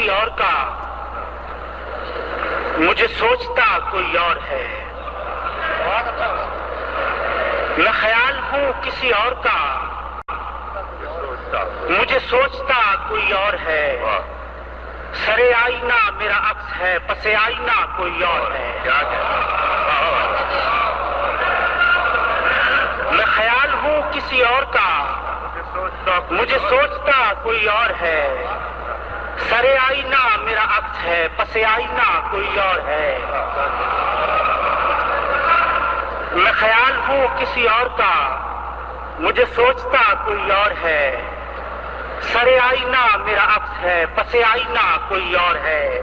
کسی اور کا، مجھے سوچتا کوئی اور ہے۔ میں خیال ہوں کسی اور کا، مجھے سوچتا کوئی اور ہے۔ سرے آئینہ میرا عکس ہے، پسے آئینہ کوئی اور ہے۔ میں خیال ہوں کسی اور کا، مجھے سوچتا کوئی اور ہے۔ سرے آئینہ میرا عکس ہے، پسے آئینہ کوئی اور ہے۔ میں خیال ہوں کسی اور کا، مجھے سوچتا کوئی اور ہے۔ سرے آئینہ میرا عکس ہے، پسے آئینہ کوئی اور ہے۔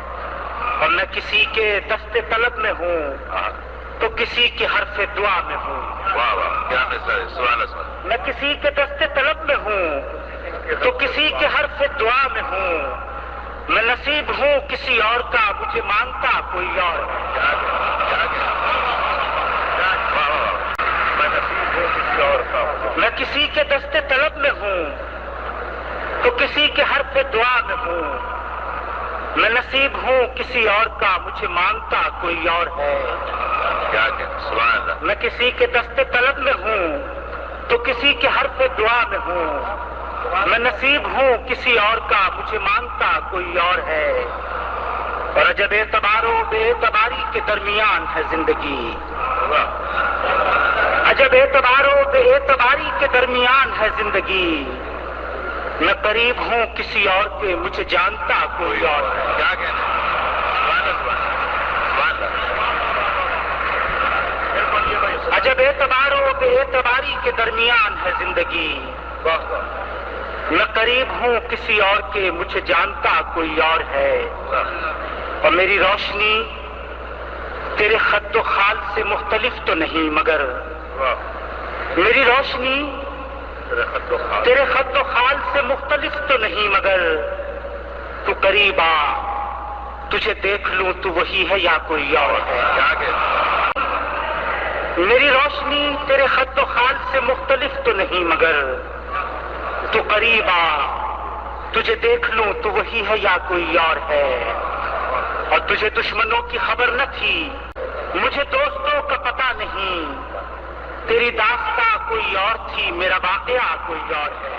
اور میں کسی کے دست طلب میں ہوں تو کسی کے حرف دعا میں ہوں۔ واہ واہ کیا مثال ہے، سبحان اللہ۔ میں کسی کے دست طلب میں ہوں تو کسی کے حرف دعا میں ہوں۔ میں نصیب ہوں کسی اور کا، مجھے مانگتا کوئی اور ہے۔ میں کسی کے دست طلب میں ہوں تو کسی کے حرف دعا میں ہوں۔ میں نصیب ہوں کسی اور کا، مجھے مانگتا کوئی اور ہے۔ سبحان اللہ۔ میں کسی کے دست طلب میں ہوں تو کسی کے حرف دعا میں ہوں۔ میں نصیب ہوں کسی اور کا، مجھے مانگتا کوئی اور ہے۔ اور عجب اعتبار و بے اعتباری کے درمیان ہے زندگی، عجب اعتبار و بے اعتباری کے درمیان ہے زندگی۔ میں قریب ہوں کسی اور کے، مجھے جانتا کوئی اور ہے۔ کیا کہنا ہے؟ عجب اعتبار و بے اعتباری کے درمیان ہے زندگی۔ میں قریب ہوں کسی اور کے، مجھے جانتا کوئی اور ہے۔ اور میری روشنی تیرے خط و خال سے مختلف تو نہیں، مگر میری روشنی تیرے خط و خال سے مختلف تو نہیں، مگر تو قریب آ، تجھے دیکھ لوں تو وہی ہے یا کوئی اور ہے۔ میری روشنی تیرے خط و خال سے مختلف تو نہیں، مگر تو قریب آ، تجھے دیکھ لوں تو وہی ہے یا کوئی اور ہے۔ اور تجھے دشمنوں کی خبر نہ تھی، مجھے دوستوں کا پتہ نہیں، تیری داستاں کوئی اور تھی، میرا واقعہ کوئی اور ہے۔